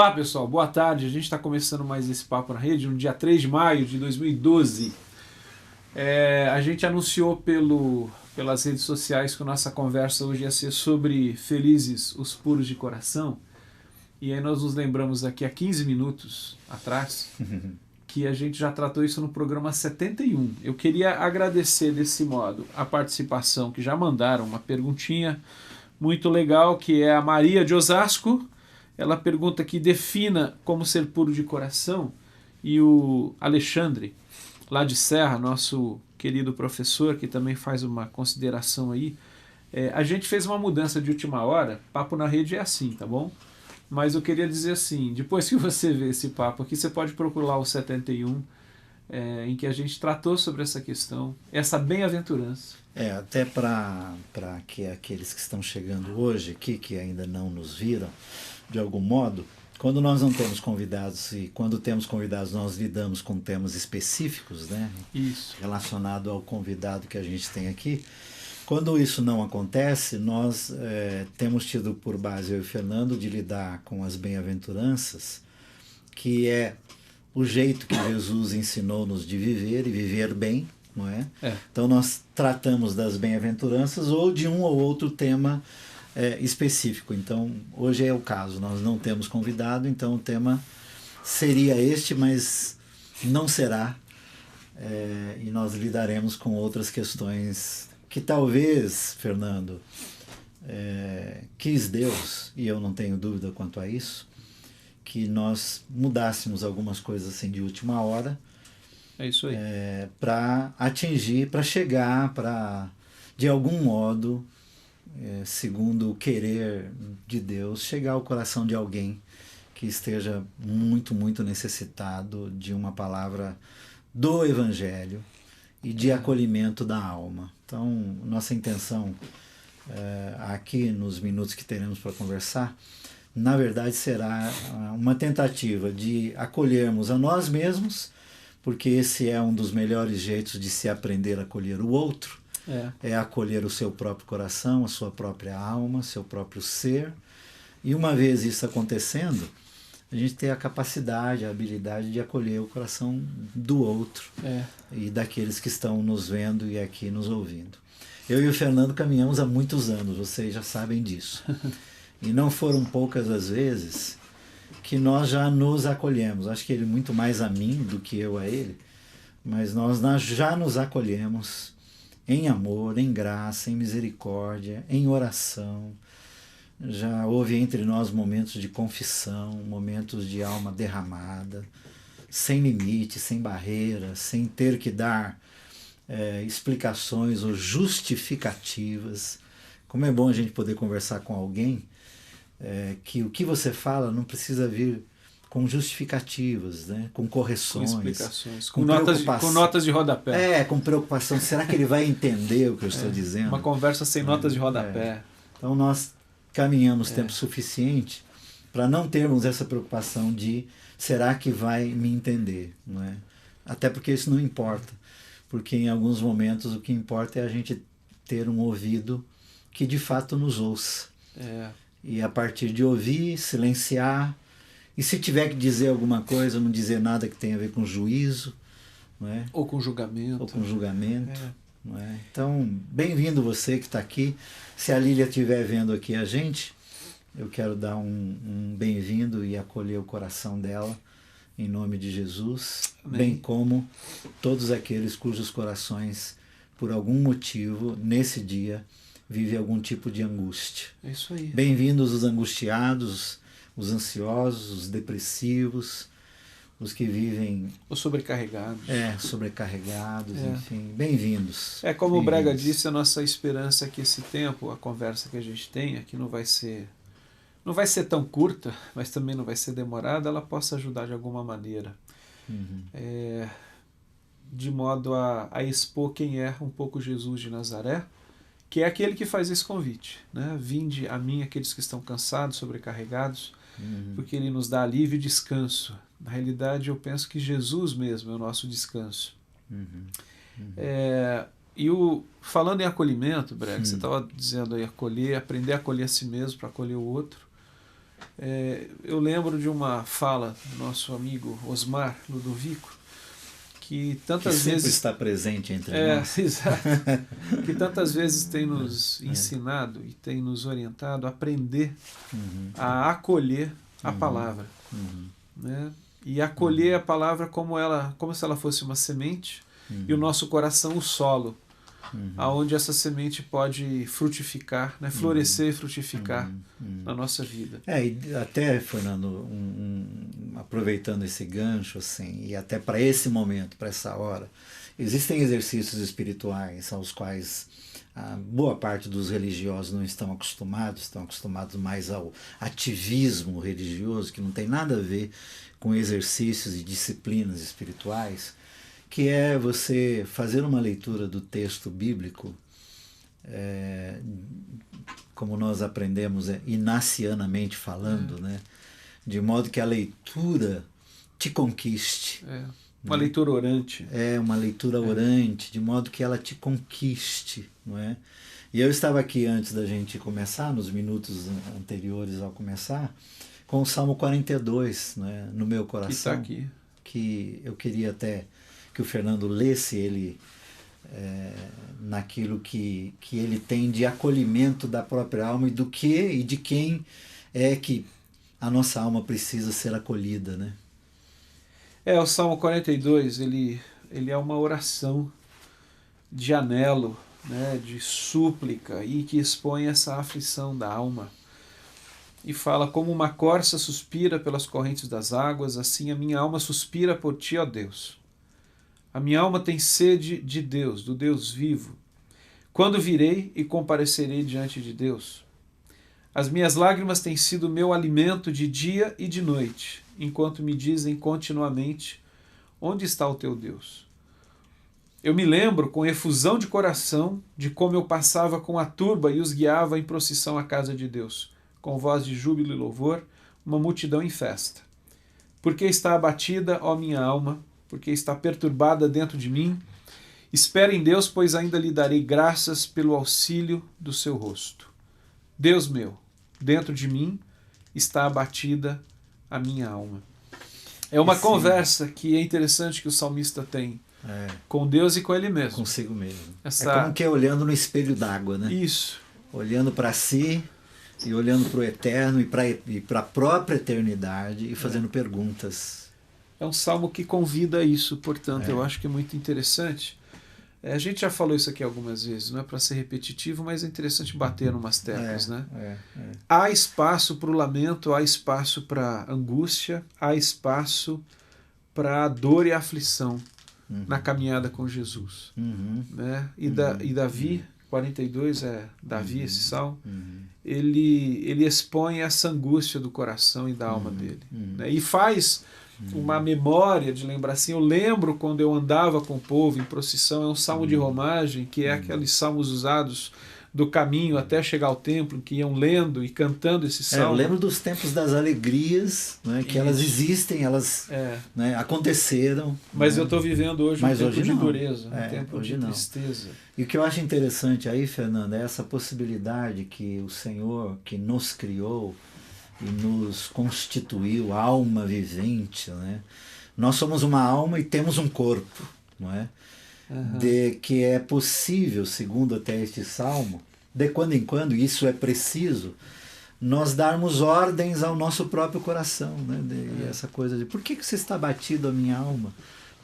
Olá pessoal, boa tarde. A gente está começando mais esse Papo na Rede no dia 3 de maio de 2012. A gente anunciou pelas redes sociais que a nossa conversa hoje ia ser sobre felizes os puros de coração. E aí nós nos lembramos aqui há 15 minutos atrás que a gente já tratou isso no programa 71. Eu queria agradecer desse modo a participação, que já mandaram uma perguntinha muito legal, que é a Maria de Osasco. Ela pergunta que defina como ser puro de coração, e o Alexandre, lá de Serra, nosso querido professor, que também faz uma consideração aí. A gente fez uma mudança de última hora, Papo na Rede é assim, tá bom? Mas eu queria dizer assim, depois que você vê esse papo aqui, você pode procurar o 71, em que a gente tratou sobre essa questão, essa bem-aventurança. Até para que aqueles que estão chegando hoje aqui, que ainda não nos viram, de algum modo, quando nós não temos convidados e quando temos convidados nós lidamos com temas específicos, né? Isso. Relacionado ao convidado que a gente tem aqui. Quando isso não acontece, nós temos tido por base, eu e o Fernando, de lidar com as bem-aventuranças, que é o jeito que Jesus ensinou-nos de viver e viver bem, não é? Então nós tratamos das bem-aventuranças ou de um ou outro tema específico. Então hoje é o caso, nós não temos convidado, então o tema seria este, mas não será, e nós lidaremos com outras questões que talvez, Fernando, quis Deus, e eu não tenho dúvida quanto a isso, que nós mudássemos algumas coisas assim de última hora. É isso aí. Para atingir, para chegar, para, de algum modo, segundo o querer de Deus, chegar ao coração de alguém que esteja muito, muito necessitado de uma palavra do Evangelho e de acolhimento da alma. Então, nossa intenção aqui nos minutos que teremos para conversar, na verdade será uma tentativa de acolhermos a nós mesmos, porque esse é um dos melhores jeitos de se aprender a acolher o outro, é acolher o seu próprio coração, a sua própria alma, seu próprio ser, e uma vez isso acontecendo, a gente tem a capacidade, a habilidade de acolher o coração do outro e daqueles que estão nos vendo e aqui nos ouvindo. Eu e o Fernando caminhamos há muitos anos, vocês já sabem disso. E não foram poucas as vezes que nós já nos acolhemos. Acho que ele muito mais a mim do que eu a ele, mas nós já nos acolhemos em amor, em graça, em misericórdia, em oração. Já houve entre nós momentos de confissão, momentos de alma derramada, sem limite, sem barreira, sem ter que dar explicações ou justificativas. Como é bom a gente poder conversar com alguém que o que você fala não precisa vir com justificativas, né? Com correções, com explicações, com notas de rodapé. Com preocupação. Será que ele vai entender o que eu estou dizendo? Uma conversa sem notas de rodapé. Então nós caminhamos tempo suficiente para não termos essa preocupação de será que vai me entender, não é? Até porque isso não importa, porque em alguns momentos o que importa é a gente ter um ouvido que de fato nos ouça. E a partir de ouvir, silenciar, e se tiver que dizer alguma coisa, não dizer nada que tenha a ver com juízo, não é? Ou com julgamento. Não é? Então, bem-vindo você que está aqui. Se a Lília estiver vendo aqui a gente, eu quero dar um bem-vindo e acolher o coração dela, em nome de Jesus. Amém. Bem como todos aqueles cujos corações, por algum motivo, nesse dia, vivem algum tipo de angústia. É isso aí. Bem-vindos os angustiados, os ansiosos, os depressivos, os que vivem... Os sobrecarregados. Sobrecarregados, enfim. Bem-vindos. Como o Brega disse, a nossa esperança é que esse tempo, a conversa que a gente tem aqui não vai ser tão curta, mas também não vai ser demorada, ela possa ajudar de alguma maneira. De modo a expor quem é um pouco Jesus de Nazaré, que é aquele que faz esse convite, né? Vinde a mim aqueles que estão cansados, sobrecarregados, porque ele nos dá alívio e descanso. Na realidade, eu penso que Jesus mesmo é o nosso descanso. Falando em acolhimento, Brega, você estava dizendo aí, aprender a acolher a si mesmo para acolher o outro. Eu lembro de uma fala do nosso amigo Osmar Ludovico, que tantas sempre vezes está presente entre nós. Exato, que tantas vezes tem nos ensinado e tem nos orientado a aprender a acolher a palavra, né? E acolher a palavra como se ela fosse uma semente e o nosso coração o solo, aonde essa semente pode frutificar, né? Florescer e frutificar na nossa vida. E até, Fernando, aproveitando esse gancho, assim, e até para esse momento, para essa hora, existem exercícios espirituais aos quais a boa parte dos religiosos não estão acostumados mais ao ativismo religioso, que não tem nada a ver com exercícios e disciplinas espirituais, que é você fazer uma leitura do texto bíblico, como nós aprendemos, inacianamente falando, né? De modo que a leitura te conquiste. Uma leitura orante. Uma leitura orante, de modo que ela te conquiste, não é? E eu estava aqui antes da gente começar, nos minutos anteriores ao começar, com o Salmo 42, né, no meu coração. Que está aqui. Que eu queria até que o Fernando lesse ele naquilo que ele tem de acolhimento da própria alma e de quem é que a nossa alma precisa ser acolhida, né? O Salmo 42, ele é uma oração de anelo, né, de súplica, e que expõe essa aflição da alma. E fala: como uma corça suspira pelas correntes das águas, assim a minha alma suspira por ti, ó Deus. A minha alma tem sede de Deus, do Deus vivo. Quando virei e comparecerei diante de Deus? As minhas lágrimas têm sido meu alimento de dia e de noite, enquanto me dizem continuamente: onde está o teu Deus? Eu me lembro com efusão de coração de como eu passava com a turba e os guiava em procissão à casa de Deus, com voz de júbilo e louvor, uma multidão em festa. Porque está abatida, ó minha alma, porque está perturbada dentro de mim. Espera em Deus, pois ainda lhe darei graças pelo auxílio do seu rosto. Deus meu, dentro de mim está abatida a minha alma. É uma conversa que é interessante que o salmista tem com Deus e com ele mesmo. Consigo mesmo. É como que é olhando no espelho d'água, né? Isso. Olhando para si e olhando para o eterno e para a própria eternidade e fazendo perguntas. É um salmo que convida a isso, portanto, eu acho que é muito interessante. A gente já falou isso aqui algumas vezes, não é para ser repetitivo, mas é interessante bater numas teclas, né? Há espaço para o lamento, há espaço para a angústia, há espaço para a dor e a aflição na caminhada com Jesus. Né? E Davi, 42 é Davi, esse salmo, ele expõe essa angústia do coração e da alma dele. Né? E faz uma memória de lembrar assim: eu lembro quando eu andava com o povo em procissão. É um salmo de romagem, que é aqueles salmos usados do caminho até chegar ao templo, que iam lendo e cantando esse salmo. Eu lembro dos tempos das alegrias, né, que elas existem, elas né, aconteceram. Mas né? eu estou vivendo hoje um tempo de dureza, um tempo de tristeza. E o que eu acho interessante aí, Fernando, é essa possibilidade que o Senhor, que nos criou e nos constituiu alma vivente, né? Nós somos uma alma e temos um corpo, não é? De que é possível, segundo até este salmo, de quando em quando, isso é preciso, nós darmos ordens ao nosso próprio coração, né? Essa coisa de: por que você está batido a minha alma?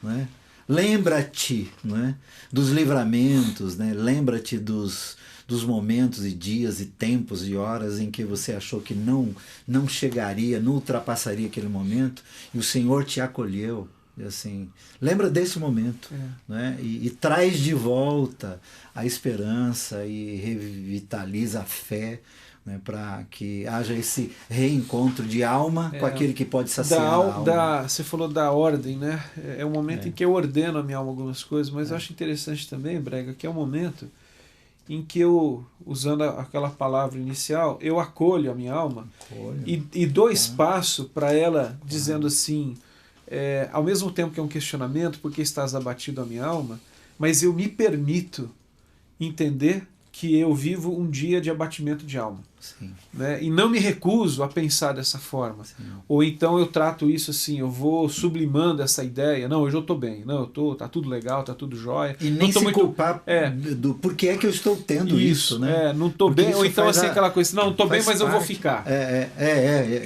Não é? Lembra-te, não é? Dos livramentos, né? Lembra-te dos momentos e dias e tempos e horas em que você achou que não chegaria, não ultrapassaria aquele momento, e o Senhor te acolheu. E assim, lembra desse momento, né? E traz de volta a esperança e revitaliza a fé, né? Para que haja esse reencontro de alma com aquele que pode saciar a alma. Você falou da ordem, né? É um momento em que eu ordeno a minha alma algumas coisas, mas eu acho interessante também, Brega, que é um momento em que eu, usando aquela palavra inicial, eu acolho a minha alma e dou espaço para ela, dizendo assim, ao mesmo tempo que é um questionamento: por que estás abatido a minha alma? Mas eu me permito entender que eu vivo um dia de abatimento de alma. Sim. Né? E não me recuso a pensar dessa forma. Sim. Ou então eu trato isso assim, eu vou sublimando essa ideia. Não, hoje eu estou bem. Não, tá tudo legal, tá tudo jóia. E nem se culpar do porquê é que eu estou tendo isso, né? Não estou bem. Ou então assim, aquela coisa, não estou bem, mas parte. Eu vou ficar.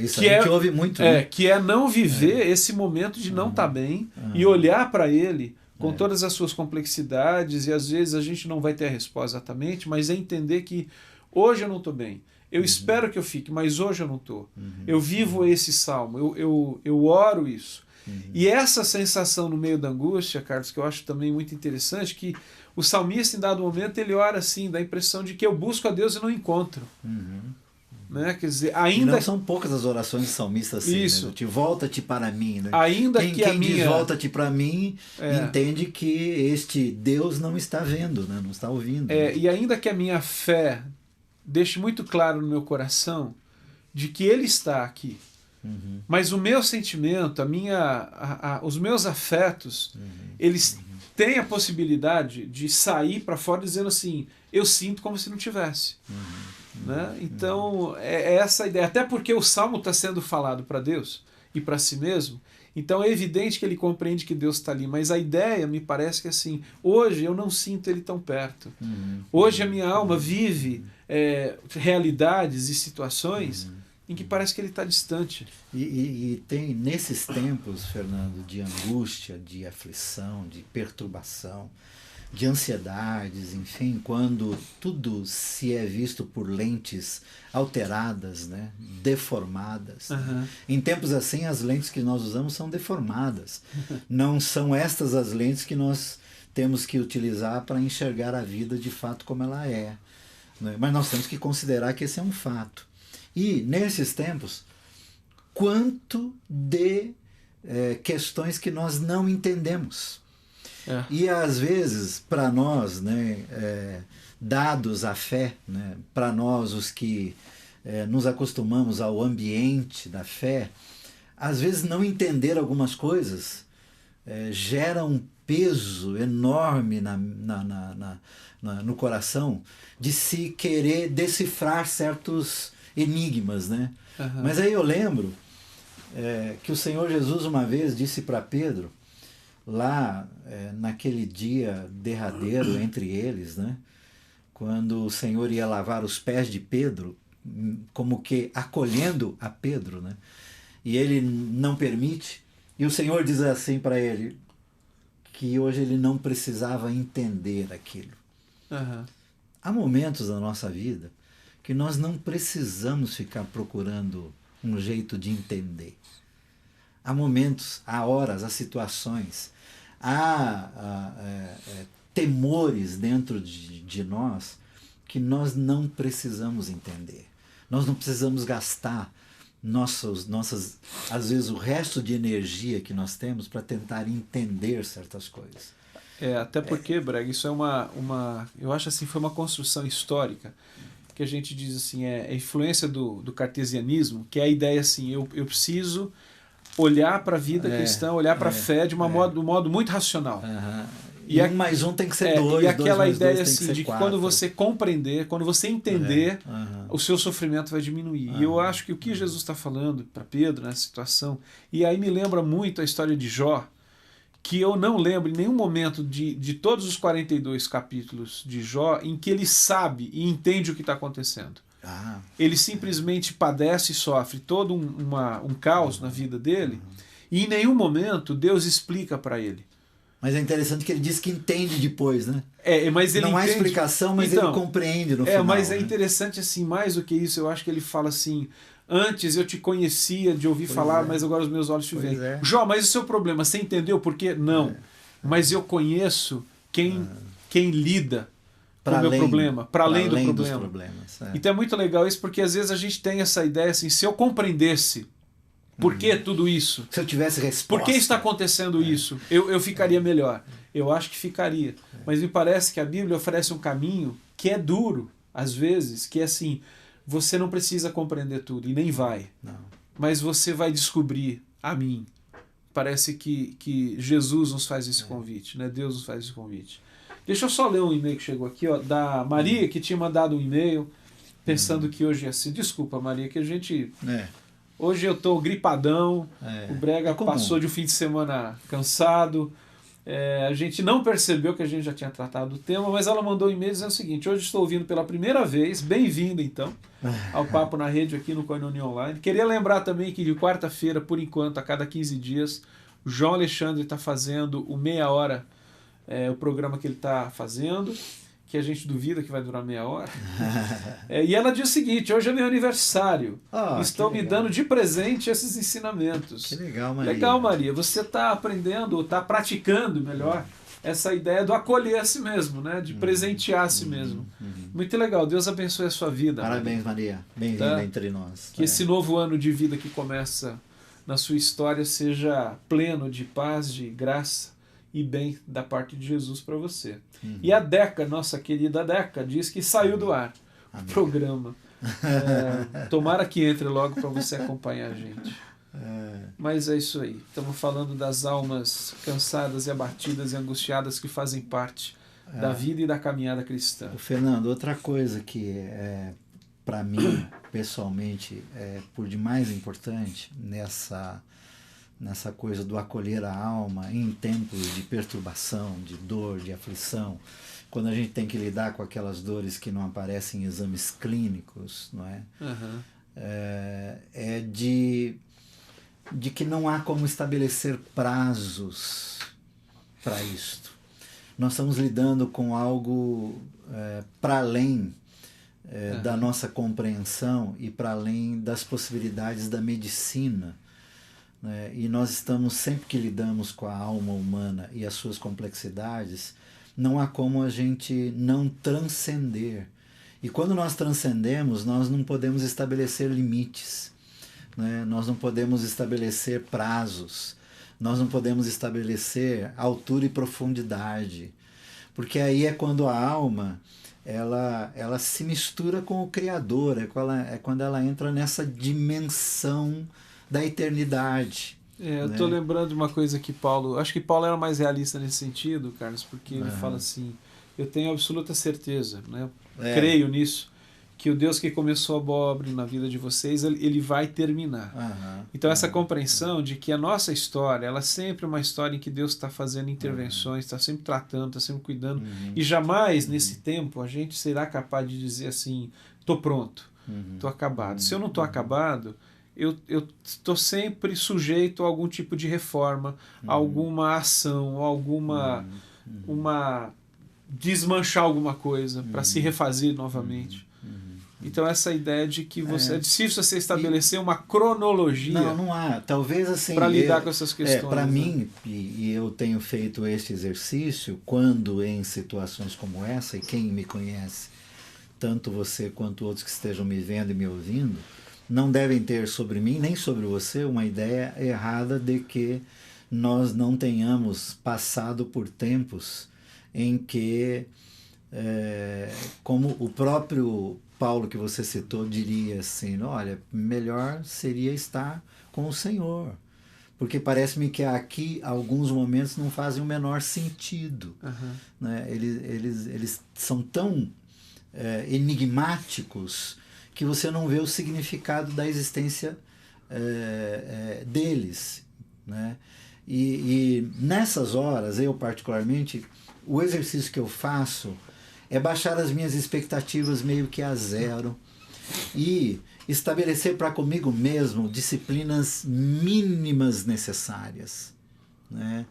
Isso que a gente ouve muito. Né? Que é não viver esse momento de não estar bem e olhar para ele com todas as suas complexidades, e às vezes a gente não vai ter a resposta exatamente, mas é entender que hoje eu não estou bem. Eu espero que eu fique, mas hoje eu não estou. Eu vivo esse salmo, eu oro isso. E essa sensação no meio da angústia, Carlos, que eu acho também muito interessante, que o salmista, em dado momento, ele ora assim, dá a impressão de que eu busco a Deus e não encontro. Né? Quer dizer, ainda... E não são poucas as orações de salmista assim, isso. Né? Volta-te para mim. Né? Ainda quem diz volta-te para mim, entende que este Deus não está vendo, né? Não está ouvindo. Né? E ainda que a minha fé deixe muito claro no meu coração de que Ele está aqui, mas o meu sentimento, os meus afetos, eles têm a possibilidade de sair para fora dizendo assim, eu sinto como se não tivesse. Né? Então, é essa a ideia. Até porque o Salmo está sendo falado para Deus e para si mesmo, então é evidente que ele compreende que Deus está ali, mas a ideia me parece que assim, hoje eu não sinto ele tão perto. Hoje a minha alma vive realidades e situações em que parece que ele está distante. E tem nesses tempos, Fernando, de angústia, de aflição, de perturbação, de ansiedades, enfim, quando tudo se é visto por lentes alteradas, né, deformadas. Né? Em tempos assim, as lentes que nós usamos são deformadas. Não são estas as lentes que nós temos que utilizar para enxergar a vida de fato como ela é. Né? Mas nós temos que considerar que esse é um fato. E, nesses tempos, quanto de questões que nós não entendemos. E às vezes, para nós, né, dados à fé, né, para nós os que nos acostumamos ao ambiente da fé, às vezes não entender algumas coisas gera um peso enorme no coração de se querer decifrar certos enigmas. Né? Mas aí eu lembro que o Senhor Jesus uma vez disse para Pedro, lá naquele dia derradeiro entre eles, né, quando o Senhor ia lavar os pés de Pedro, como que acolhendo a Pedro, né, e ele não permite, e o Senhor diz assim para ele, que hoje ele não precisava entender aquilo. Há momentos da nossa vida que nós não precisamos ficar procurando um jeito de entender. Há momentos, há horas, há situações, há temores dentro de nós que nós não precisamos entender. Nós não precisamos gastar às vezes o resto de energia que nós temos para tentar entender certas coisas. Até porque, Brega, isso é eu acho assim, foi uma construção histórica que a gente diz assim, a influência do cartesianismo, que é a ideia assim, eu preciso olhar para a vida cristã, olhar para a fé de um modo muito racional. E um mais um tem que ser dois. E aquela ideia assim, de que quando você compreender, quando você entender, o seu sofrimento vai diminuir. E eu acho que o que Jesus está falando para Pedro nessa situação, e aí me lembra muito a história de Jó, que eu não lembro em nenhum momento de todos os 42 capítulos de Jó em que ele sabe e entende o que está acontecendo. Ele simplesmente padece e sofre todo um caos na vida dele, e em nenhum momento Deus explica para ele. Mas é interessante que ele diz que entende depois, né? Mas ele não há entende... explicação, mas ele compreende no final. Mas é interessante assim, mais do que isso, eu acho que ele fala assim, antes eu te conhecia de ouvir falar, mas agora os meus olhos te veem. Jó, mas o seu problema, você entendeu por quê? Não. Mas eu conheço quem lida com o meu problema, para além do problema. Dos problemas, Então é muito legal isso, porque às vezes a gente tem essa ideia assim, se eu compreendesse por que tudo isso, se eu tivesse resposta, por que está acontecendo isso, eu ficaria melhor. Eu acho que ficaria. Mas me parece que a Bíblia oferece um caminho que é duro, às vezes, que é assim, você não precisa compreender tudo, e nem vai. Não. Mas você vai descobrir a mim. Parece que Jesus nos faz esse convite, né? Deus nos faz esse convite. Deixa eu só ler um e-mail que chegou aqui, ó, da Maria, que tinha mandado um e-mail pensando que hoje ia ser. Desculpa, Maria, que a gente... Hoje eu tô gripadão, o Brega passou de um fim de semana cansado, a gente não percebeu que a gente já tinha tratado do tema, mas ela mandou um e-mail dizendo o seguinte: hoje estou ouvindo pela primeira vez, bem-vindo então, ao Papo na Rede aqui no Koinonia Online. Queria lembrar também que de quarta-feira, por enquanto, a cada 15 dias, o João Alexandre está fazendo o Meia Hora, o programa que ele está fazendo, que a gente duvida que vai durar meia hora. E ela diz o seguinte: hoje é meu aniversário. Estão me dando de presente esses ensinamentos. Que legal, Maria. Legal, Maria. Você está aprendendo, ou está praticando, melhor, essa ideia do acolher a si mesmo, né? De presentear a si mesmo. Muito legal. Deus abençoe a sua vida. Parabéns, Maria. Bem-vinda entre nós. Que esse novo ano de vida que começa na sua história seja pleno de paz, de graça e bem da parte de Jesus para você. E a Deca, nossa querida Deca, diz que saiu do ar o programa. Tomara que entre logo para você acompanhar a gente. Mas é isso aí. Estamos falando das almas cansadas e abatidas e angustiadas que fazem parte da vida e da caminhada cristã. Fernando, outra coisa que para mim, pessoalmente, é por demais importante nessa coisa do acolher a alma em tempos de perturbação, de dor, de aflição, quando a gente tem que lidar com aquelas dores que não aparecem em exames clínicos, não é? De que não há como estabelecer prazos para isto. Nós estamos lidando com algo para além da nossa compreensão e para além das possibilidades da medicina. E nós estamos, sempre que lidamos com a alma humana e as suas complexidades, não há como a gente não transcender. E quando nós transcendemos, nós não podemos estabelecer limites, né? Nós não podemos estabelecer prazos, nós não podemos estabelecer altura e profundidade, porque aí é quando a alma ela se mistura com o Criador, é quando ela entra nessa dimensão da eternidade. Eu estou lembrando de uma coisa que Paulo... Acho que Paulo era mais realista nesse sentido, Carlos, porque ele fala assim: eu tenho absoluta certeza, né? Creio nisso, que o Deus que começou a boa obra na vida de vocês, ele vai terminar. Então essa compreensão de que a nossa história, ela é sempre uma história em que Deus está fazendo intervenções, está sempre tratando, está sempre cuidando, e jamais nesse tempo a gente será capaz de dizer assim: estou pronto, estou acabado. Se eu não estou acabado, eu estou sempre sujeito a algum tipo de reforma, alguma ação, alguma desmanchar alguma coisa para se refazer novamente. Então essa ideia de que é difícil você estabelecer uma cronologia. Não há. Talvez assim, para lidar com essas questões. Para mim, e eu tenho feito este exercício quando em situações como essa, e quem me conhece, tanto você quanto outros que estejam me vendo e me ouvindo, não devem ter sobre mim, nem sobre você, uma ideia errada de que nós não tenhamos passado por tempos em que, como o próprio Paulo que você citou diria assim: olha, melhor seria estar com o Senhor, porque parece-me que aqui alguns momentos não fazem o menor sentido. Né? Eles são tão enigmáticos que você não vê o significado da existência deles. Né? E nessas horas, eu particularmente, o exercício que eu faço é baixar as minhas expectativas meio que a zero e estabelecer para comigo mesmo disciplinas mínimas necessárias. Né?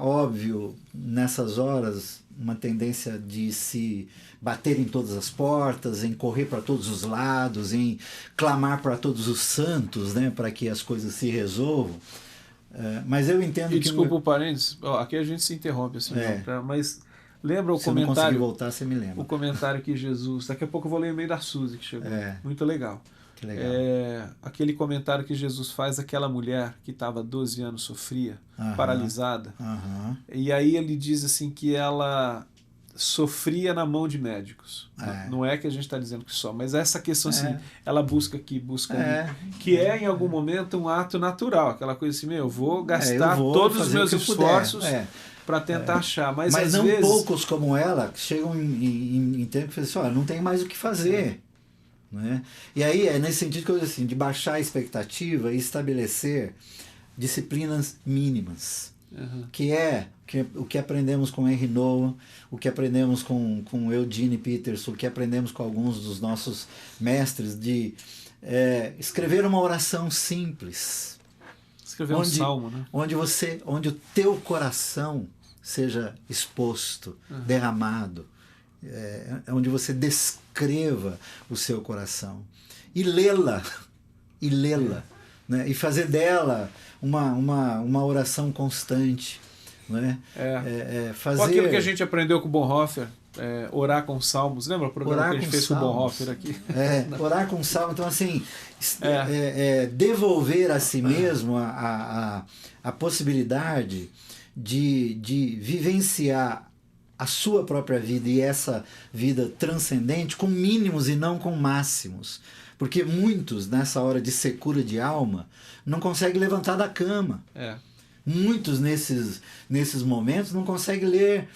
Óbvio, nessas horas, uma tendência de se bater em todas as portas, em correr para todos os lados, em clamar para todos os santos, né, para que as coisas se resolvam. Mas eu entendo que... Desculpa o parênteses, aqui a gente se interrompe, assim, mas lembra o comentário... Se não conseguir voltar, você me lembra. O comentário que Jesus... Daqui a pouco eu vou ler o e-mail da Suzy que chegou. Muito legal. Que legal. Aquele comentário que Jesus faz daquela mulher que estava 12 anos, sofria, paralisada. E aí ele diz assim que ela sofria na mão de médicos. Não é que a gente está dizendo que só, mas essa questão assim, ela busca aqui, que é em algum momento um ato natural, aquela coisa assim: eu vou gastar todos os meus esforços para tentar achar. Mas às não vezes... poucos como ela chegam em tempo que falam assim, não tem mais o que fazer. Né? E aí é nesse sentido que eu digo assim, de baixar a expectativa e estabelecer disciplinas mínimas. Que é o que aprendemos com Henry Nouwen, o que aprendemos com Eugene Peterson, o que aprendemos com alguns dos nossos mestres, de escrever uma oração simples. Escrever um salmo, né? Onde o teu coração seja exposto, derramado, onde você descreva o seu coração. E lê-la, né? E fazer dela uma oração constante. Né? Ou aquilo que a gente aprendeu com o Bonhoeffer, orar com salmos. Lembra o programa que a gente fez com o Bonhoeffer aqui? Orar com salmos. Então, assim, devolver a si mesmo a possibilidade de vivenciar a sua própria vida e essa vida transcendente com mínimos e não com máximos. Porque muitos, nessa hora de secura de alma, não conseguem levantar da cama. Muitos nesses momentos não conseguem ler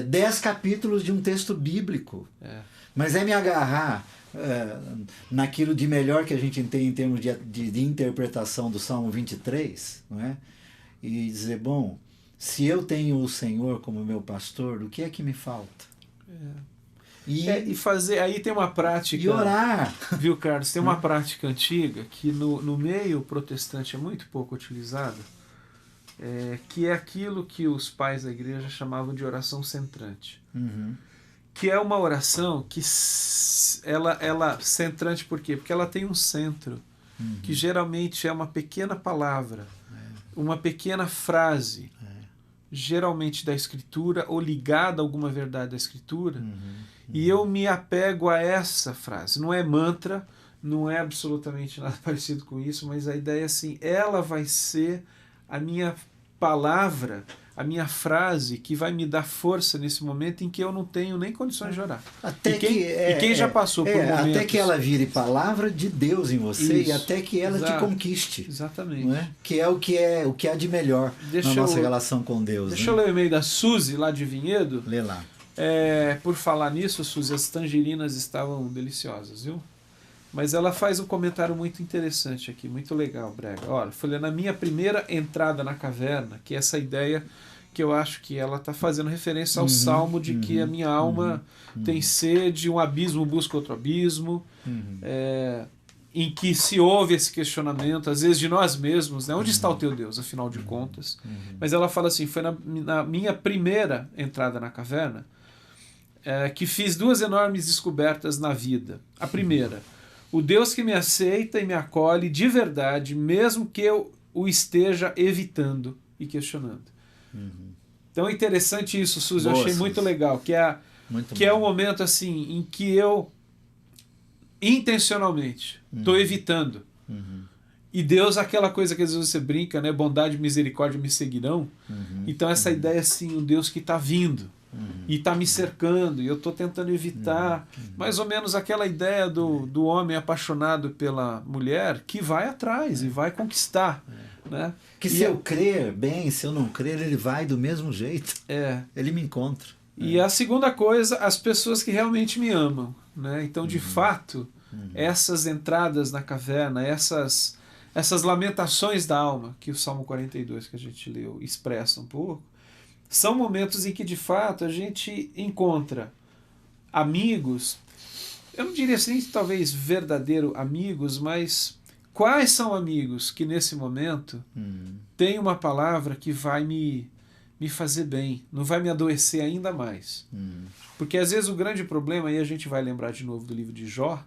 10 capítulos de um texto bíblico. Mas me agarrar naquilo de melhor que a gente tem em termos de interpretação do Salmo 23, não é? E dizer, bom, se eu tenho o Senhor como meu pastor, o que é que me falta? E fazer, aí tem uma prática... E orar. Viu, Carlos? Tem uma prática antiga que no meio protestante é muito pouco utilizada, que é aquilo que os pais da igreja chamavam de oração centrante. Que é uma oração que ela centrante por quê? Porque ela tem um centro, que geralmente é uma pequena palavra, uma pequena frase, geralmente da Escritura ou ligada a alguma verdade da Escritura, e eu me apego a essa frase. Não é mantra, não é absolutamente nada parecido com isso, mas a ideia é assim, ela vai ser a minha palavra, a minha frase que vai me dar força nesse momento em que eu não tenho nem condições de orar. E quem já passou por momentos... Até que ela vire palavra de Deus em você, e até que ela te conquiste. Exatamente. Não é? Que é o que há de melhor na nossa relação com Deus. Deixa eu ler o e-mail da Suzy, lá de Vinhedo. Lê lá. Por falar nisso, Suzy, as tangerinas estavam deliciosas, viu? Mas ela faz um comentário muito interessante aqui, muito legal, Brega. Olha, foi na minha primeira entrada na caverna, que essa ideia que eu acho que ela está fazendo referência ao salmo de que a minha alma tem sede, um abismo busca outro abismo, em que se ouve esse questionamento, às vezes de nós mesmos, né? Onde está o teu Deus, afinal de contas? Mas ela fala assim, foi na minha primeira entrada na caverna que fiz 2 enormes descobertas na vida. A primeira... O Deus que me aceita e me acolhe de verdade, mesmo que eu o esteja evitando e questionando. Então é interessante isso, Suzy. Eu achei muito legal. Que é um momento assim, em que eu intencionalmente estou evitando. E Deus, aquela coisa que às vezes você brinca, né? Bondade e misericórdia me seguirão. Então essa ideia assim, um Deus que está vindo. E está me cercando, e eu estou tentando evitar, mais ou menos aquela ideia do homem apaixonado pela mulher que vai atrás e vai conquistar. Né? Que se eu crer bem, se eu não crer, ele vai do mesmo jeito. Ele me encontra. E a segunda coisa, as pessoas que realmente me amam. Né? Então, de fato, essas entradas na caverna, essas lamentações da alma, que o Salmo 42 que a gente leu expressa um pouco, são momentos em que, de fato, a gente encontra amigos, eu não diria assim, talvez verdadeiro amigos, mas quais são amigos que, nesse momento, têm uma palavra que vai me fazer bem, não vai me adoecer ainda mais. Porque, às vezes, o grande problema, e a gente vai lembrar de novo do livro de Jó,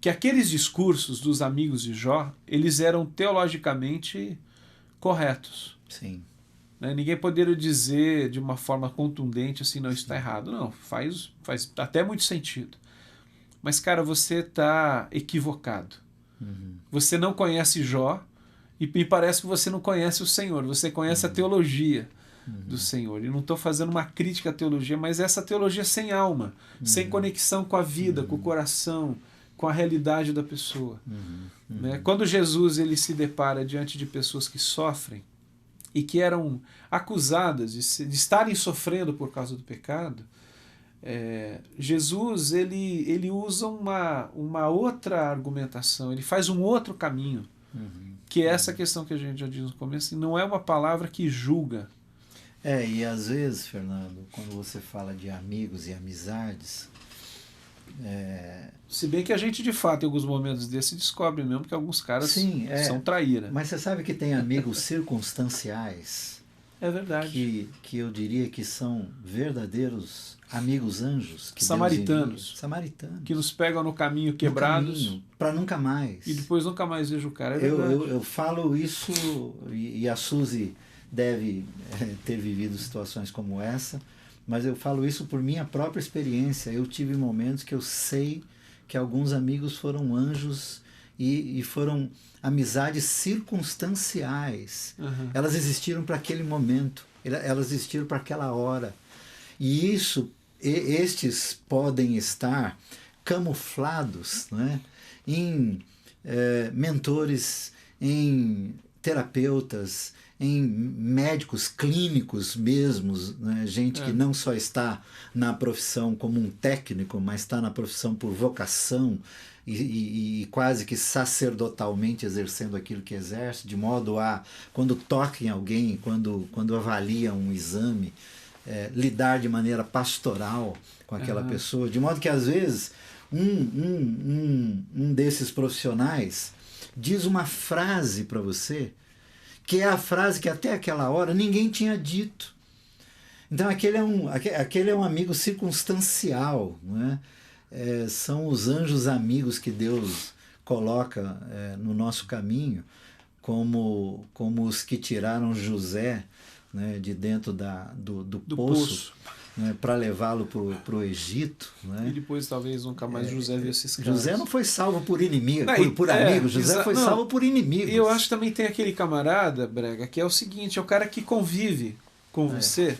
que aqueles discursos dos amigos de Jó, eles eram teologicamente corretos. Sim. Ninguém poderia dizer de uma forma contundente assim, não, isso está errado. Não, faz até muito sentido. Mas, cara, você está equivocado. Você não conhece Jó e me parece que você não conhece o Senhor. Você conhece a teologia do Senhor. E não estou fazendo uma crítica à teologia, mas essa teologia sem alma, sem conexão com a vida, com o coração, com a realidade da pessoa. Né? Quando Jesus ele se depara diante de pessoas que sofrem, e que eram acusadas de estarem sofrendo por causa do pecado, Jesus ele usa uma outra argumentação, ele faz um outro caminho, que é essa questão que a gente já disse no começo, e não é uma palavra que julga. E às vezes, Fernando, quando você fala de amigos e amizades... Se bem que a gente, de fato, em alguns momentos desses, descobre mesmo que alguns caras são traíra. Mas você sabe que tem amigos circunstanciais... É verdade. Que eu diria que são verdadeiros amigos anjos. Que samaritanos. Que nos pegam no caminho quebrados. Para nunca mais. E depois nunca mais vejo o cara. Eu falo isso, e a Suzy deve ter vivido situações como essa, mas eu falo isso por minha própria experiência. Eu tive momentos que eu sei que alguns amigos foram anjos e foram amizades circunstanciais. Elas existiram para aquele momento, elas existiram para aquela hora. E estes podem estar camuflados, né, em mentores, em terapeutas, em médicos clínicos mesmos, né? Gente que não só está na profissão como um técnico, mas está na profissão por vocação e quase que sacerdotalmente exercendo aquilo que exerce, de modo a, quando toca em alguém, quando avalia um exame, lidar de maneira pastoral com aquela pessoa, de modo que às vezes um desses profissionais diz uma frase para você que é a frase que até aquela hora ninguém tinha dito. Então aquele é um amigo circunstancial, não é? São os anjos amigos que Deus coloca no nosso caminho, como os que tiraram José, né, de dentro do poço. Né, para levá-lo para o Egito. Né? E depois talvez nunca mais José viu esses caras. José não foi salvo por inimigo, por amigo, José foi salvo por inimigos. E eu acho que também tem aquele camarada, Brega, que é o seguinte, é o cara que convive com você,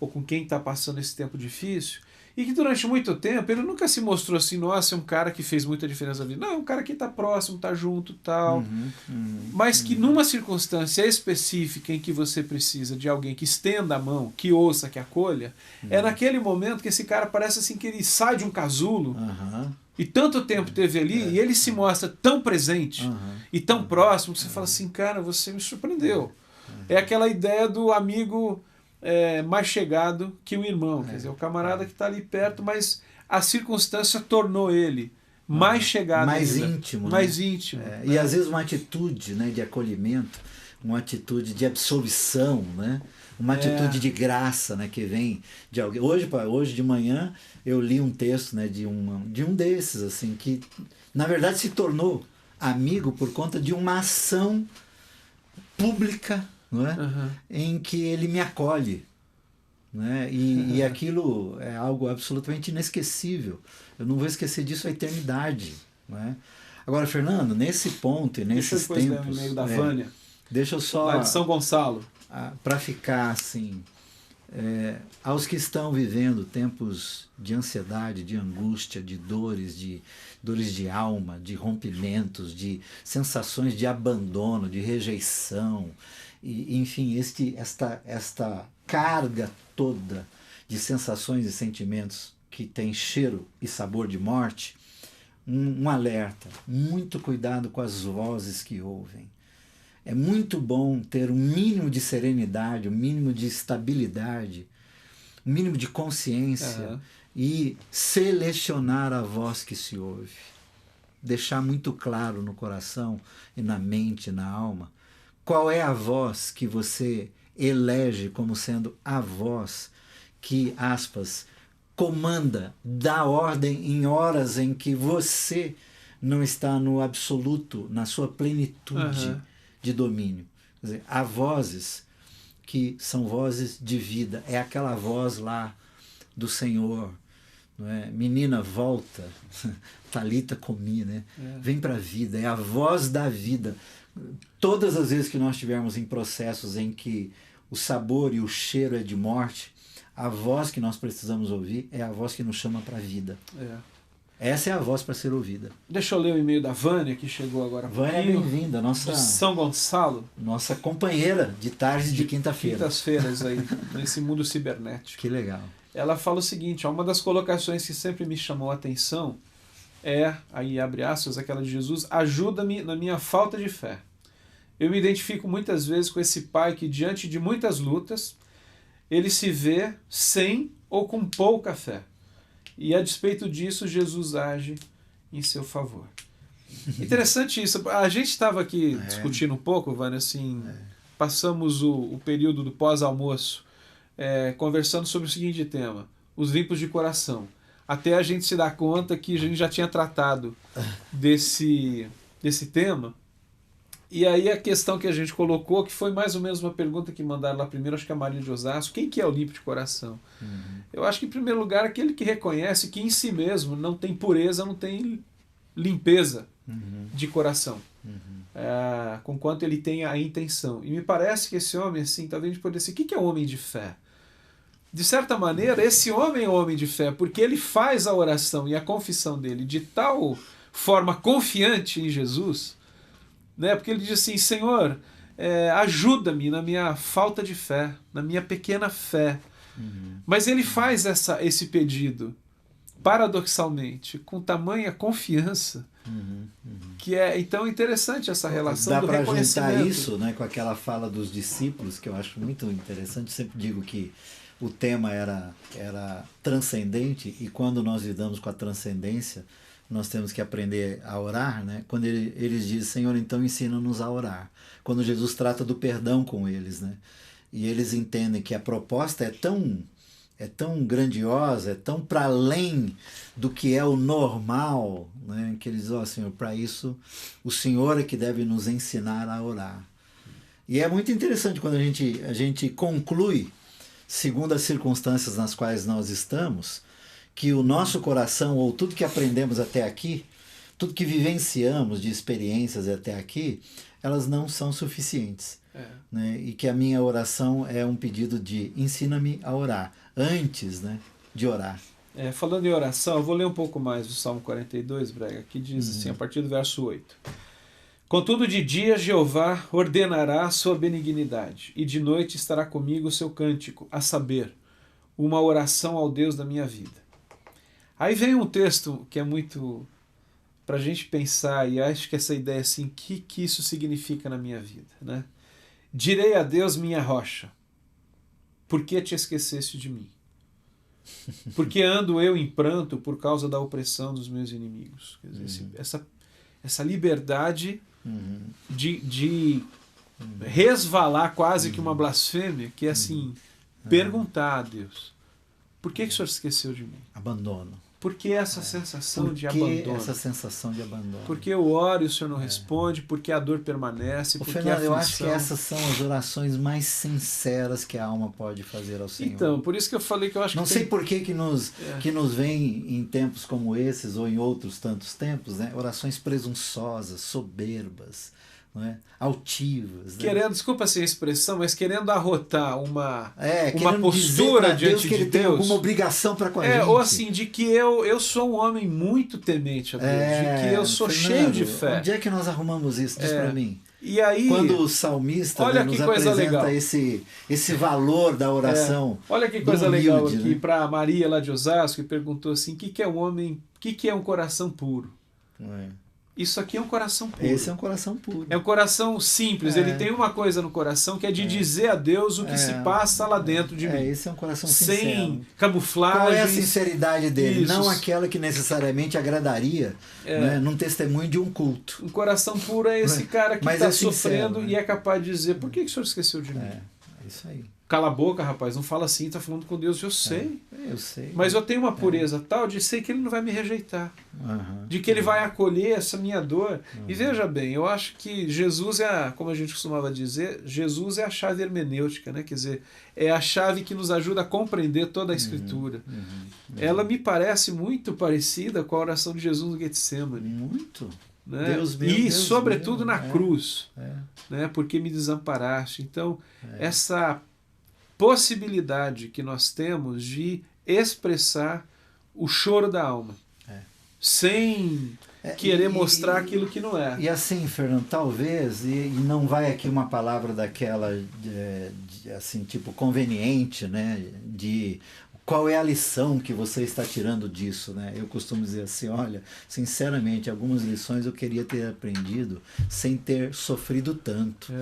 ou com quem está passando esse tempo difícil, e que durante muito tempo ele nunca se mostrou assim, nossa, é um cara que fez muita diferença na vida. Não, é um cara que está próximo, está junto, tal. Mas que numa circunstância específica em que você precisa de alguém que estenda a mão, que ouça, que acolha, é naquele momento que esse cara parece assim que ele sai de um casulo e tanto tempo teve ali e ele se mostra tão presente e tão próximo que você fala assim, cara, você me surpreendeu. É aquela ideia do amigo mais chegado que o irmão, quer dizer, o camarada que está ali perto, mas a circunstância tornou ele mais chegado, mais ainda, íntimo, mais né? íntimo. E às vezes uma atitude, né, de acolhimento, uma atitude de absolvição, né? Uma atitude de graça, né, que vem de alguém. Hoje de manhã eu li um texto, né, de um desses, assim, que na verdade se tornou amigo por conta de uma ação pública, não é? Em que ele me acolhe, né? E aquilo é algo absolutamente inesquecível. Eu não vou esquecer disso a eternidade, não é? Agora, Fernando, nesse ponto e nesses tempos... Deixa eu depois e-mail da Vânia. Deixa eu só... Lá de São Gonçalo. Para ficar assim... aos que estão vivendo tempos de ansiedade, de angústia, de dores de alma, de rompimentos, de sensações de abandono, de rejeição... E, enfim, esta carga toda de sensações e sentimentos que tem cheiro e sabor de morte, um alerta, muito cuidado com as vozes que ouvem. É muito bom ter um mínimo de serenidade, um mínimo de estabilidade, um mínimo de consciência e selecionar a voz que se ouve. Deixar muito claro no coração e na mente, na alma, qual é a voz que você elege como sendo a voz que, aspas, comanda, dá ordem em horas em que você não está no absoluto, na sua plenitude de domínio. Quer dizer, há vozes que são vozes de vida. É aquela voz lá do Senhor, não é? Menina, volta, Talita cumi, né? Vem para a vida, é a voz da vida. Todas as vezes que nós estivermos em processos em que o sabor e o cheiro é de morte, a voz que nós precisamos ouvir é a voz que nos chama para a vida. Essa é a voz para ser ouvida. Deixa eu ler o e-mail da Vânia, que chegou agora. Vânia, bem-vinda, de São Gonçalo. Nossa companheira de tarde de quinta-feira. Quintas-feiras aí, nesse mundo cibernético. Que legal. Ela fala o seguinte, uma das colocações que sempre me chamou a atenção é, aí abre aspas, aquela de Jesus: ajuda-me na minha falta de fé. Eu me identifico muitas vezes com esse pai que, diante de muitas lutas, ele se vê sem ou com pouca fé. E a despeito disso, Jesus age em seu favor. Interessante isso. A gente estava aqui discutindo um pouco, Vânia, assim, passamos o período do pós-almoço conversando sobre o seguinte tema: os limpos de coração. Até a gente se dar conta que a gente já tinha tratado desse tema. E aí a questão que a gente colocou, que foi mais ou menos uma pergunta que mandaram lá primeiro, acho que a Maria de Osasco: quem que é o limpo de coração? Eu acho que, em primeiro lugar, aquele que reconhece que em si mesmo não tem pureza, não tem limpeza de coração, conquanto ele tenha a intenção. E me parece que esse homem, assim, talvez a gente poderia dizer: o que é um homem de fé? De certa maneira, esse homem é um homem de fé, porque ele faz a oração e a confissão dele de tal forma confiante em Jesus, né? Porque ele diz assim: Senhor, ajuda-me na minha falta de fé, na minha pequena fé. Mas ele faz esse pedido, paradoxalmente, com tamanha confiança, que é então interessante essa relação do reconhecimento. Dá para juntar isso, né, com aquela fala dos discípulos, que eu acho muito interessante. Eu sempre digo que o tema era transcendente, e quando nós lidamos com a transcendência, nós temos que aprender a orar, né? Quando eles dizem: Senhor, então ensina-nos a orar. Quando Jesus trata do perdão com eles, né? E eles entendem que a proposta é tão grandiosa, é tão para além do que é o normal, né? Que eles dizem: Senhor, para isso o Senhor é que deve nos ensinar a orar. E é muito interessante quando a gente conclui, segundo as circunstâncias nas quais nós estamos, que o nosso coração, ou tudo que aprendemos até aqui, tudo que vivenciamos de experiências até aqui, elas não são suficientes. Né? E que a minha oração é um pedido de: ensina-me a orar, antes, né, de orar. Falando em oração, eu vou ler um pouco mais do Salmo 42, Brega, que diz assim, a partir do verso 8. Contudo, de dia Jeová ordenará a sua benignidade, e de noite estará comigo o seu cântico, a saber, uma oração ao Deus da minha vida. Aí vem um texto que é muito para a gente pensar, e acho que essa ideia assim, que isso significa na minha vida, né? Direi a Deus, minha rocha: por que te esqueceste de mim? Porque ando eu em pranto por causa da opressão dos meus inimigos. Quer dizer, essa liberdade de resvalar quase que uma blasfêmia, que é assim, perguntar a Deus: por que o Senhor esqueceu de mim? Abandono. Por que essa sensação de abandono? Essa sensação de abandono? Porque eu oro e o Senhor não responde, porque a dor permanece, porque Fernando, a aflição... eu acho que essas são as orações mais sinceras que a alma pode fazer ao Senhor. Então, por isso que eu falei que eu acho não que sei por que nos vem em tempos como esses, ou em outros tantos tempos, né, orações presunçosas, soberbas, não é? Altivas. Né? Querendo, desculpa assim a expressão, mas querendo arrotar uma querendo postura dizer diante que ele de tem Deus. Alguma obrigação para com a gente. Ou assim, de que eu sou um homem muito temente a Deus, de que eu sou cheio de fé. Onde é que nós arrumamos isso? Diz para mim. E aí, quando o salmista nos apresenta esse valor da oração. Olha que coisa legal aqui, né? Para Maria lá de Osasco, que perguntou assim: o que é um homem, o que é um coração puro? Isso aqui é um coração puro. Esse é um coração puro. É um coração simples. Ele tem uma coisa no coração que é de dizer a Deus o que se passa lá dentro de mim. Esse é um coração sincero. Sem camuflagem. Qual é a sinceridade dele? Não aquela que necessariamente agradaria né, num testemunho de um culto. Um coração puro é esse cara que está sofrendo, né? e é capaz de dizer: por que o Senhor esqueceu de mim? É isso aí. Cala a boca, rapaz, não fala assim, está falando com Deus. Eu sei. Eu sei. Mas eu tenho uma pureza tal de sei que Ele não vai me rejeitar. De que Ele vai acolher essa minha dor. E veja bem, eu acho que Jesus como a gente costumava dizer, Jesus é a chave hermenêutica, né? Quer dizer, é a chave que nos ajuda a compreender toda a Escritura. Ela me parece muito parecida com a oração de Jesus no Getsemane. Muito. Né? Deus meu, e Deus sobretudo meu. Na cruz. Né? Porque me desamparaste. Então, essa possibilidade que nós temos de expressar o choro da alma. sem querer mostrar aquilo que não é. E assim, Fernando, talvez, e não vai aqui uma palavra daquela, assim, tipo, conveniente, né, de qual é a lição que você está tirando disso, né? Eu costumo dizer assim, olha, sinceramente, algumas lições eu queria ter aprendido sem ter sofrido tanto.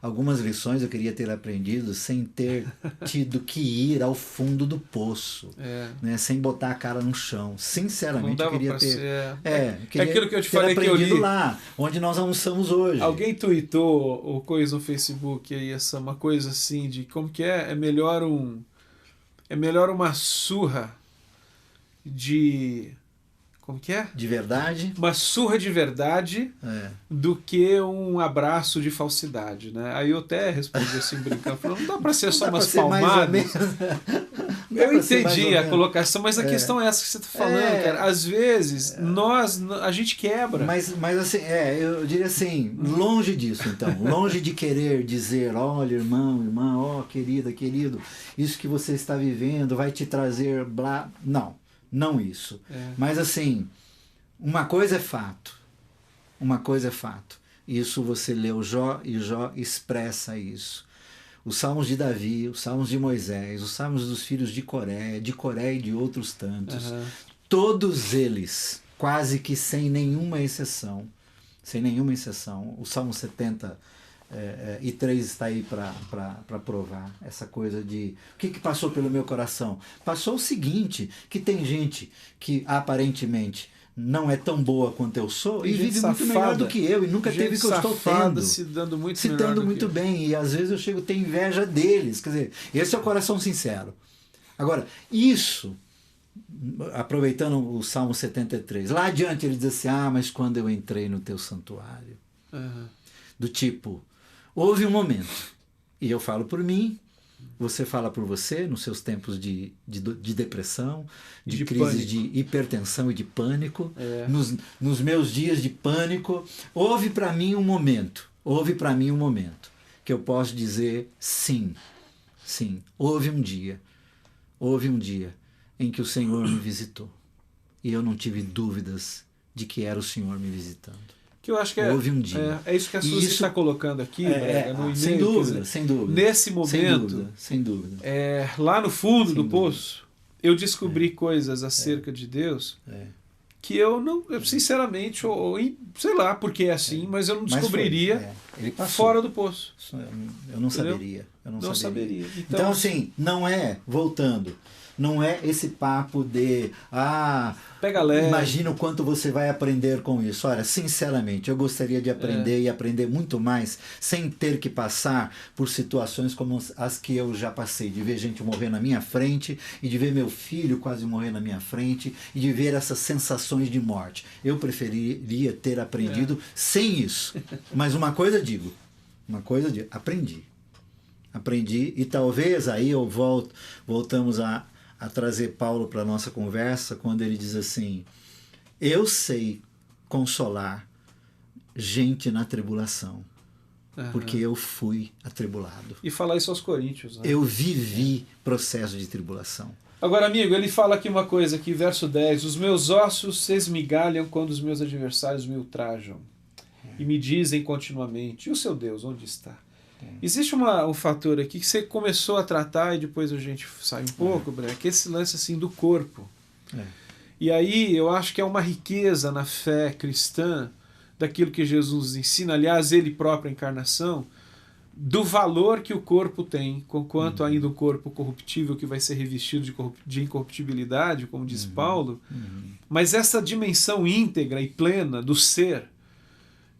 Algumas lições eu queria ter aprendido sem ter tido que ir ao fundo do poço, né? Sem botar a cara no chão. Sinceramente, eu queria ter... queria aquilo que eu te falei que eu li lá, onde nós almoçamos hoje. Alguém tweetou ou coisa no Facebook aí, uma coisa assim de como que é? É melhor uma surra de... Como que é? De verdade. Uma surra de verdade do que um abraço de falsidade, né? Aí eu até respondi assim, brincando, falando, não dá para ser só umas palmadas. Eu entendi a colocação, mas a questão é essa que você está falando, cara. Às vezes, a gente quebra. Mas assim, eu diria assim, longe disso, então. Longe de querer dizer, olha, irmão, irmã, ó, querida, querido, isso que você está vivendo vai te trazer blá... Não isso. Mas assim, uma coisa é fato. Uma coisa é fato. Isso você leu Jó e Jó expressa isso. Os salmos de Davi, os salmos de Moisés, os salmos dos filhos de Coré e de outros tantos. Todos eles, quase que sem nenhuma exceção, o Salmo 70 e 3 está aí para provar essa coisa de o que passou pelo meu coração. Passou o seguinte, que tem gente que aparentemente não é tão boa quanto eu sou e vive muito melhor do que eu e nunca teve o que eu estou tendo. Se dando muito bem e às vezes eu chego a ter inveja deles. Quer dizer, esse é o coração sincero. Agora, isso, aproveitando o Salmo 73, lá adiante ele diz assim, mas quando eu entrei no teu santuário, do tipo, houve um momento, e eu falo por mim, você fala por você, nos seus tempos de depressão, de crise pânico, de hipertensão e de pânico, nos meus dias de pânico, houve para mim um momento que eu posso dizer sim, houve um dia em que o Senhor me visitou, e eu não tive dúvidas de que era o Senhor me visitando. Que eu acho que houve um dia. É isso que a Suzy está colocando aqui, Brega, no e-mail. Sem dúvida, sem dúvida. Nesse momento, sem dúvida. Lá no fundo do poço, eu descobri coisas acerca de Deus que eu não, sinceramente, sei lá porque é assim, mas eu não descobriria fora do poço. Eu não saberia. Não saberia. Então, assim, não é esse papo de pega leve. Imagina o quanto você vai aprender com isso. Olha, sinceramente, eu gostaria de aprender e aprender muito mais sem ter que passar por situações como as que eu já passei, de ver gente morrer na minha frente e de ver meu filho quase morrer na minha frente e de ver essas sensações de morte. Eu preferiria ter aprendido sem isso. Mas uma coisa digo, aprendi e talvez aí voltamos a trazer Paulo para a nossa conversa, quando ele diz assim, eu sei consolar gente na tribulação, porque eu fui atribulado. E falar isso aos coríntios. Né? Eu vivi processo de tribulação. Agora, amigo, ele fala aqui uma coisa, aqui, verso 10, os meus ossos se esmigalham quando os meus adversários me ultrajam e me dizem continuamente, e o seu Deus, onde está? Existe um fator aqui que você começou a tratar e depois a gente sai um pouco, Bré, que é esse lance assim do corpo. E aí eu acho que é uma riqueza na fé cristã daquilo que Jesus ensina, aliás, ele próprio, a encarnação, do valor que o corpo tem, conquanto ainda um corpo corruptível que vai ser revestido de incorruptibilidade, como diz Paulo, mas essa dimensão íntegra e plena do ser,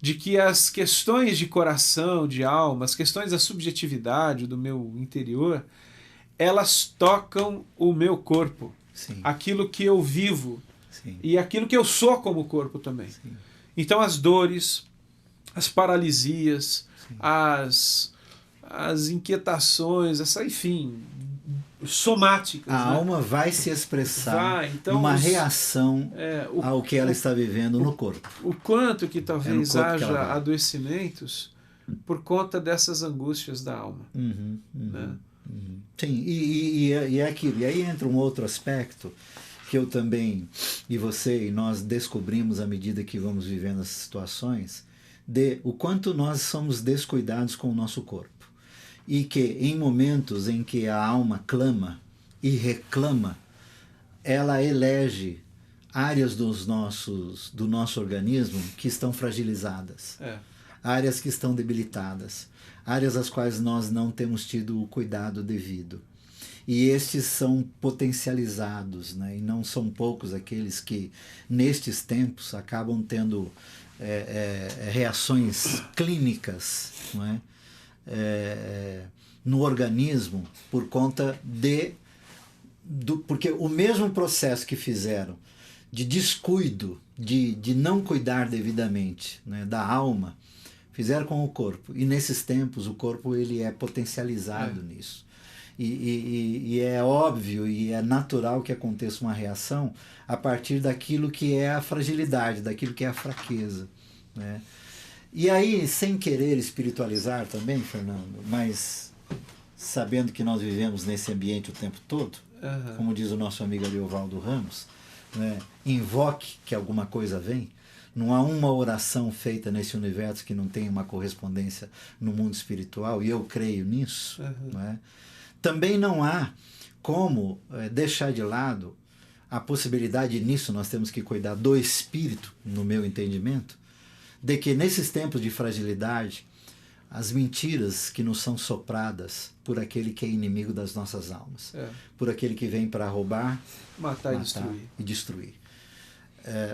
de que as questões de coração, de alma, as questões da subjetividade do meu interior, elas tocam o meu corpo, aquilo que eu vivo e aquilo que eu sou como corpo também. Então as dores, as paralisias, as inquietações, enfim, somáticas. A alma vai se expressar numa reação ao que ela está vivendo no corpo. O quanto que talvez haja adoecimentos por conta dessas angústias da alma. Né? Sim, e é aquilo. E aí entra um outro aspecto que eu também, e você e nós descobrimos à medida que vamos vivendo essas situações, de o quanto nós somos descuidados com o nosso corpo. E que em momentos em que a alma clama e reclama, ela elege áreas do nosso organismo que estão fragilizadas, áreas que estão debilitadas, áreas às quais nós não temos tido o cuidado devido. E estes são potencializados, né? E não são poucos aqueles que, nestes tempos, acabam tendo reações clínicas, não é? No organismo por conta porque o mesmo processo que fizeram de descuido, de não cuidar devidamente, né, da alma, fizeram com o corpo. E nesses tempos o corpo ele é potencializado nisso. E é óbvio e é natural que aconteça uma reação a partir daquilo que é a fragilidade, daquilo que é a fraqueza, né? E aí, sem querer espiritualizar também, Fernando, mas sabendo que nós vivemos nesse ambiente o tempo todo, como diz o nosso amigo Ariovaldo Ramos, né, invoque que alguma coisa vem. Não há uma oração feita nesse universo que não tenha uma correspondência no mundo espiritual, e eu creio nisso. Né? Também não há como deixar de lado a possibilidade, nisso nós temos que cuidar do espírito, no meu entendimento, de que nesses tempos de fragilidade, as mentiras que nos são sopradas por aquele que é inimigo das nossas almas, por aquele que vem para roubar, matar e destruir.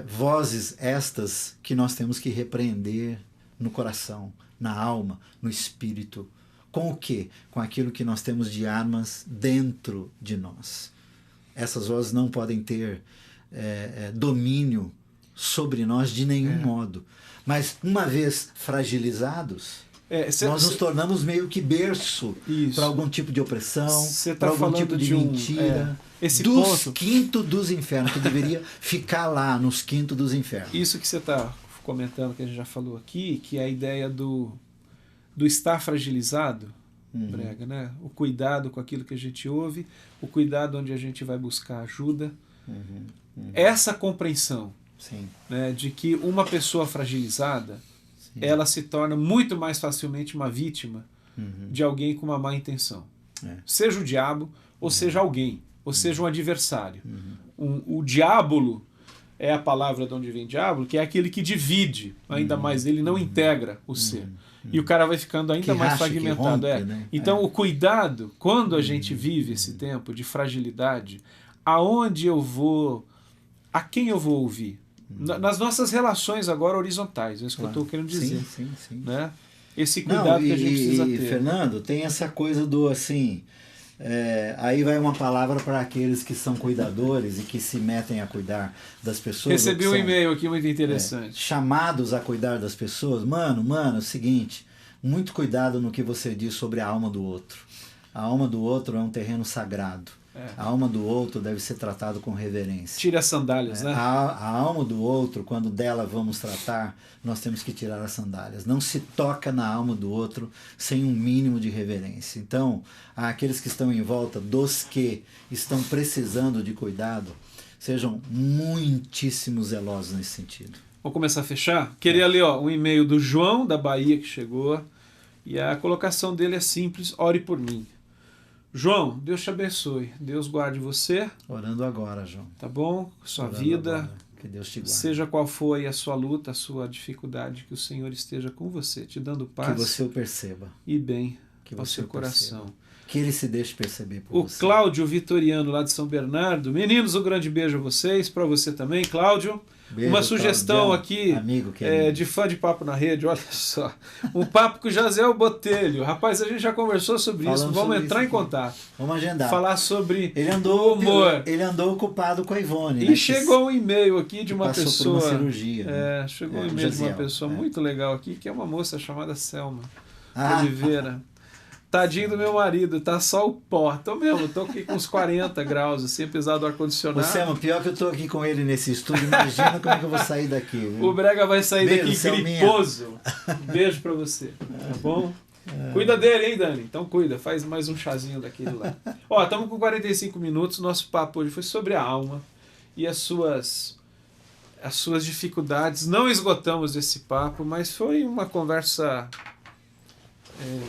Vozes estas que nós temos que repreender no coração, na alma, no espírito. Com o quê? Com aquilo que nós temos de armas dentro de nós. Essas vozes não podem ter domínio sobre nós de nenhum modo. Mas uma vez fragilizados, nós nos tornamos meio que berço para algum tipo de opressão, para algum tipo de mentira. Dos quintos dos infernos, que deveria ficar lá nos quintos dos infernos. Isso que você está comentando, que a gente já falou aqui, que é a ideia do estar fragilizado, Brega, né? O cuidado com aquilo que a gente ouve, o cuidado onde a gente vai buscar ajuda. Essa compreensão, né, de que uma pessoa fragilizada, ela se torna muito mais facilmente uma vítima de alguém com uma má intenção. Seja o diabo, ou seja alguém, ou seja um adversário. O diábolo é a palavra de onde vem diabo, que é aquele que divide ainda mais, ele não integra o ser. E o cara vai ficando ainda mais fragmentado. Rompe, né? Então o cuidado, quando a gente vive esse tempo de fragilidade, aonde eu vou, a quem eu vou ouvir? Nas nossas relações agora horizontais, é isso que eu estou querendo dizer. Sim. Né? Esse cuidado que a gente precisa ter. Fernando, tem essa coisa do assim, aí vai uma palavra para aqueles que são cuidadores e que se metem a cuidar das pessoas. Recebi um e-mail aqui muito interessante. Chamados a cuidar das pessoas. Mano, é o seguinte, muito cuidado no que você diz sobre a alma do outro. A alma do outro é um terreno sagrado. A alma do outro deve ser tratado com reverência. Tira as sandálias, né? A alma do outro, quando dela vamos tratar, nós temos que tirar as sandálias. Não se toca na alma do outro sem um mínimo de reverência. Então, aqueles que estão em volta dos que estão precisando de cuidado, sejam muitíssimo zelosos nesse sentido. Vamos começar a fechar? Queria ler um e-mail do João, da Bahia, que chegou. E a colocação dele é simples: ore por mim. João, Deus te abençoe. Deus guarde você. Orando agora, João. Tá bom? Sua Orando vida. Agora. Que Deus te guarde. Seja qual for a sua luta, a sua dificuldade, que o Senhor esteja com você, te dando paz. Que você o perceba. E bem que ao seu coração. Perceba. Que ele se deixe perceber por você. O Cláudio Vitoriano, lá de São Bernardo. Meninos, um grande beijo a vocês. Para você também, Cláudio. Beijo, uma sugestão Claudião, aqui amigo, de fã de Papo na Rede, olha só. Um papo com o Jaziel Botelho. Rapaz, a gente já conversou sobre isso. Vamos entrar em contato. Vamos agendar. Falar sobre o humor. Ele andou ocupado com a Ivone. E né, chegou um e-mail aqui de uma pessoa. Por uma cirurgia. Chegou um e-mail de uma pessoa muito legal aqui, que é uma moça chamada Selma Ah. Oliveira. Tadinho do meu marido, tá só o pó. Tô aqui com uns 40 graus, assim, apesar do ar-condicionado. Selma, pior que eu tô aqui com ele nesse estúdio, imagina como é que eu vou sair daqui. Viu? O Brega vai sair Beijo, daqui Selminha. griposo. Beijo pra você, tá bom? Cuida dele, hein, Dani? Então cuida, faz mais um chazinho daquele lá. Ó, estamos com 45 minutos, nosso papo hoje foi sobre a alma. e as suas dificuldades. Não esgotamos esse papo, mas foi uma conversa,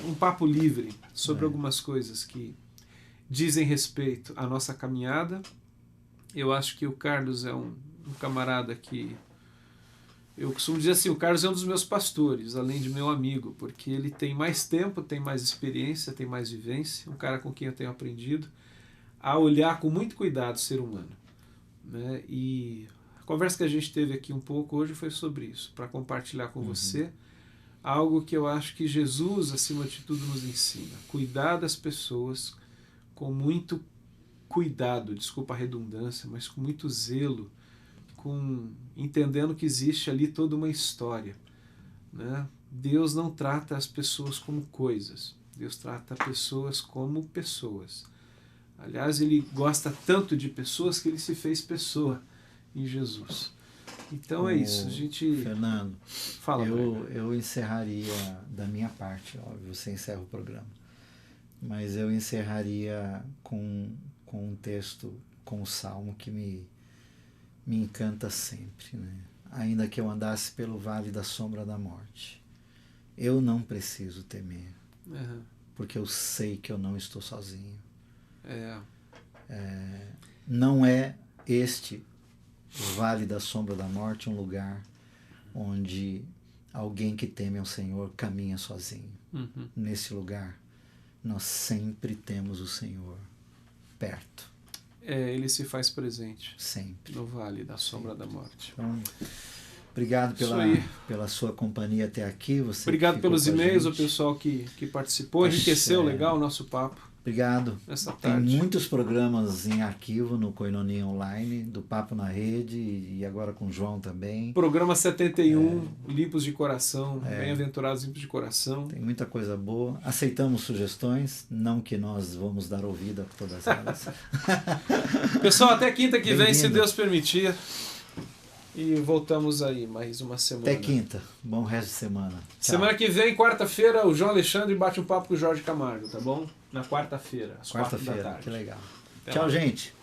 um papo livre sobre algumas coisas que dizem respeito à nossa caminhada. Eu acho que o Carlos é um camarada que... Eu costumo dizer assim, o Carlos é um dos meus pastores, além de meu amigo, porque ele tem mais tempo, tem mais experiência, tem mais vivência, um cara com quem eu tenho aprendido a olhar com muito cuidado o ser humano, né? E a conversa que a gente teve aqui um pouco hoje foi sobre isso, para compartilhar com você algo que eu acho que Jesus, acima de tudo, nos ensina. Cuidar das pessoas com muito cuidado, desculpa a redundância, mas com muito zelo, entendendo que existe ali toda uma história, né? Deus não trata as pessoas como coisas, Deus trata pessoas como pessoas. Aliás, ele gosta tanto de pessoas que ele se fez pessoa em Jesus. Então é isso, a gente... Fernando, fala. Eu encerraria da minha parte, óbvio, você encerra o programa, mas eu encerraria com um texto, com um salmo que me encanta sempre, né? Ainda que eu andasse pelo vale da sombra da morte, eu não preciso temer, porque eu sei que eu não estou sozinho. Não é este vale da sombra da morte um lugar onde alguém que teme ao Senhor caminha sozinho. Nesse lugar, nós sempre temos o Senhor perto. Ele se faz presente. Sempre. No vale da sombra da morte. Então, obrigado pela sua companhia até aqui. Obrigado pelos e-mails, o pessoal que participou, enriqueceu legal o nosso papo. Obrigado. Essa tarde. Tem muitos programas em arquivo no Koinonia Online, do Papo na Rede e agora com o João também. Programa 71, Limpos de Coração, Bem-aventurados Limpos de Coração. Tem muita coisa boa. Aceitamos sugestões, não que nós vamos dar ouvido a todas elas. Pessoal, até quinta que vem, se Deus permitir. E voltamos aí mais uma semana. Até quinta. Bom resto de semana. Tchau. Semana que vem, quarta-feira, o João Alexandre bate um papo com o Jorge Camargo, tá bom? Na quarta-feira, às 4 da tarde. Que legal. Até Tchau, lá. gente.